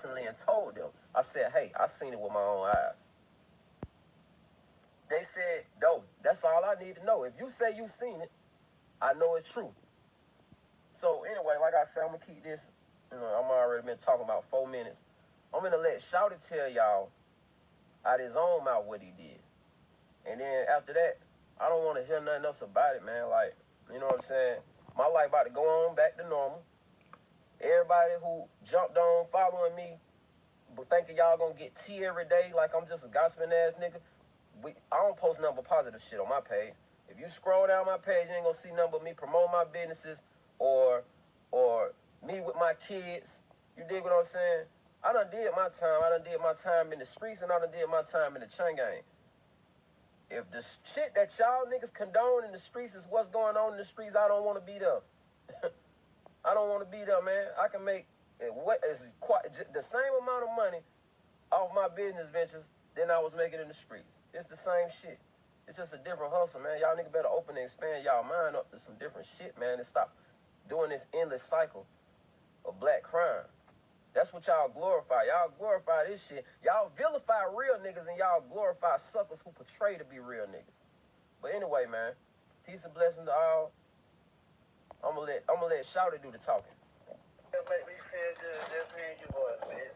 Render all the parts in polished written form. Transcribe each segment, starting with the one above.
personally and told them. I said, hey, I seen it with my own eyes. They said, no, that's all I need to know. If you say you seen it, I know it's true. So anyway, like I said, I'm gonna keep this. I'm already been talking about 4 minutes. I'm gonna let Shouty tell y'all out his own mouth what he did. And then after that, I don't want to hear nothing else about it, man. Like, you know what I'm saying? My life about to go on back to normal. Everybody who jumped on following me, but thinking y'all gonna get tea every day like I'm just a gossiping ass nigga. I don't post nothing but positive shit on my page. If you scroll down my page, you ain't gonna see nothing but me promote my businesses or me with my kids. You dig what I'm saying? I done did my time. I done did my time in the streets, and I done did my time in the chain gang. If the shit that y'all niggas condone in the streets is what's going on in the streets, I don't want to be there. I don't want to be there, man. I can make the same amount of money off my business ventures than I was making in the streets. It's the same shit. It's just a different hustle, man. Y'all niggas better open and expand y'all mind up to some different shit, man, and stop doing this endless cycle of black crime. That's what y'all glorify. Y'all glorify this shit. Y'all vilify real niggas and y'all glorify suckers who portray to be real niggas. But anyway, man, peace and blessings to all. I'm gonna let Shouty do the talking. That make me feel good. Just hearing your voice, man.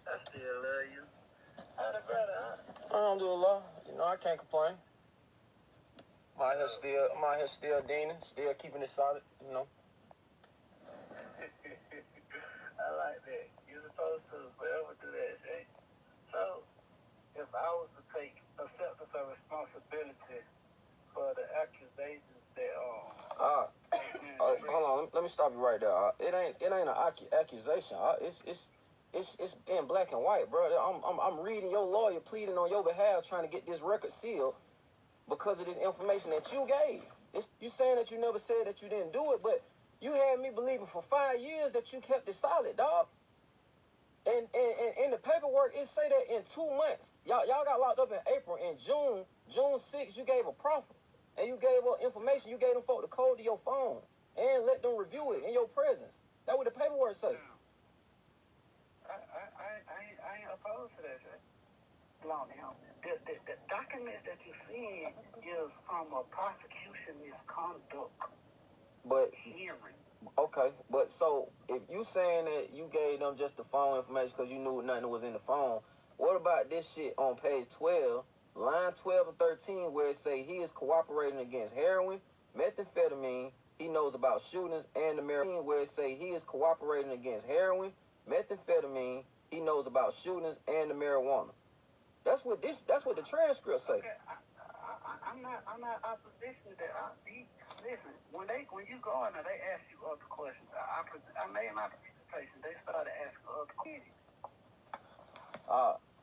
I still love you. How the brother, huh? Alhamdulillah. You know, I can't complain. I'm out here still deaning, still keeping it solid, you know. I like that. You're supposed to forever do that, Jay. So, if I was to take acceptance of responsibility for the accusations that hold on, let me stop you right there. It ain't an accusation. It's in black and white, bro. I'm reading your lawyer pleading on your behalf, trying to get this record sealed because of this information that you gave. You saying that you never said that you didn't do it, but you had me believing for 5 years that you kept it solid, dog. And in the paperwork, it say that in 2 months, y'all got locked up in April. In June 6th, you gave a proffer. And you gave up information. You gave them folk the code to your phone. And let them review it in your presence. That's what the paperwork say. I ain't opposed to that, sir. The documents that you're seeing is from a prosecution misconduct hearing. Okay, but so if you saying that you gave them just the phone information because you knew nothing was in the phone, what about this shit on page 12, line 12 and 13, where it say he is cooperating against heroin, methamphetamine, he knows about shootings, and the marijuana, where it say he is cooperating against heroin, methamphetamine, he knows about shootings, and the marijuana. That's what the transcript say. Okay, I'm not opposition to that. Listen, when you go in there, they ask you other questions. I made my presentation. They started asking other questions.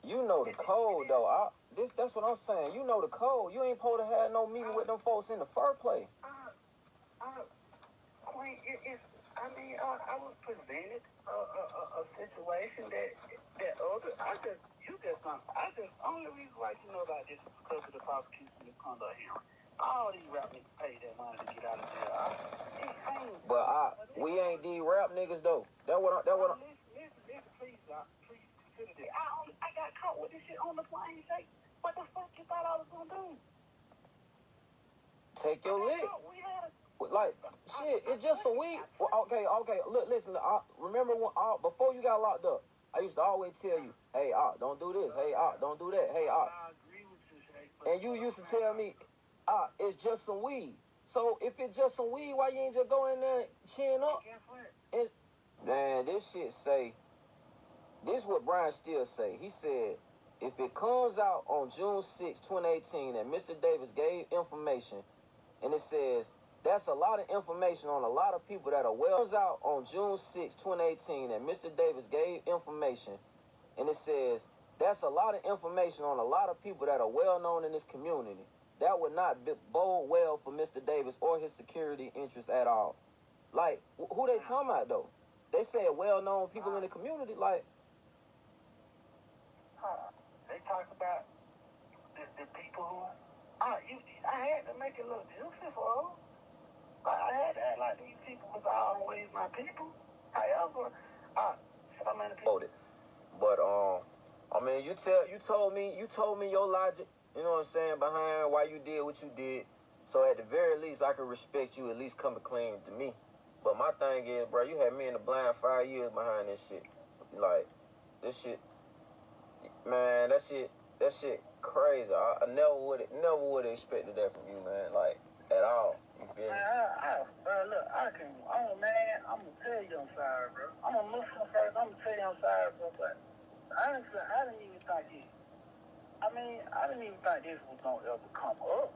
You know the code though. That's what I'm saying. You know the code. You ain't supposed to have no meeting with them folks in the first place. Queen, I was presented a situation that other. Only reason why you know about this is because of the prosecution misconduct hearing. All these rap niggas pay that money to get out of jail. But we ain't these rap niggas though. Listen, please consider this. I got caught with this shit on the plane, Shay. What the fuck you thought I was gonna do? Take your lick. Like, shit, it's just some weed. Well, okay, look, listen, remember when, before you got locked up, I used to always tell you, hey, don't do this. Hey, don't do that. Hey, I agree with you, Shay. And you used to tell me, it's just some weed. So if it's just some weed, why you ain't just go in there and chin up? Guess what? Man, this shit say, this is what Brian Steele say. He said, if it comes out on June 6, 2018, that Mr. Davis gave information, and it says, that's a lot of information on a lot of people that are well. It comes out on June 6, 2018, that Mr. Davis gave information, and it says, that's a lot of information on a lot of people that are well known in this community. That would not bode well for Mr. Davis or his security interests at all. Like, who they talking about, though? They say well-known people in the community, like... They talk about the people who... I had to make it look juicy for them. I had to act like these people was always my people. However, voted. But I mean, you told me your logic. You know what I'm saying, behind why you did what you did. So at the very least, I can respect you. At least coming clean to me. But my thing is, bro, you had me in the blind 5 years behind this shit. Like, this shit, man, that shit crazy. I never would have expected that from you, man. Like, at all. You feel me? Bro, look, man, I'm gonna tell you I'm sorry, bro. I'm a Muslim first. I'm gonna tell you I'm sorry, bro. But I didn't even think it. I didn't even think this was gonna ever come up.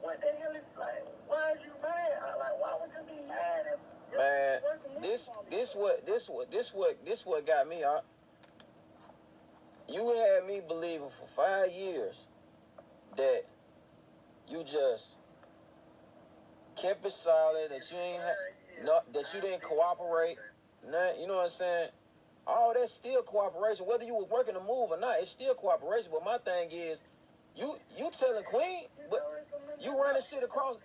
What the hell is like? Why is you mad? Why would you be mad? Man, this what got me out. You had me believing for 5 years that you just kept it solid, that you ain't that you didn't cooperate. Nah, you know what I'm saying? All that's still cooperation. Whether you was working the move or not, it's still cooperation. But my thing is, you telling Queen, but you running shit across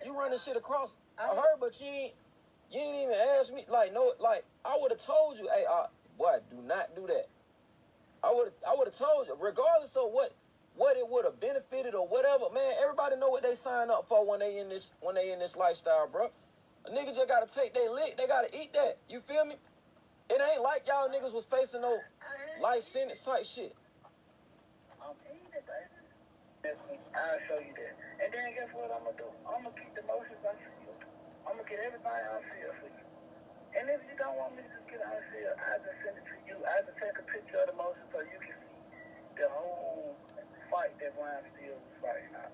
her, but you ain't even asked me. Like, no, like, I would have told you, hey, boy, do not do that. I would have told you, regardless of what it would have benefited or whatever. Man, everybody know what they sign up for when they in this lifestyle, bro. A nigga just gotta take their lick. They gotta eat that. You feel me? It ain't like y'all niggas was facing no life sentence type shit. I'm eating it, baby. I'll show you that. And then guess what I'm gonna do? I'm gonna keep the motions unsealed. I'm gonna get everything unsealed for you. And if you don't want me to just get unsealed, I'll just send it to you. I'll just take a picture of the motion so you can see the whole fight that Ryan Steele was fighting out.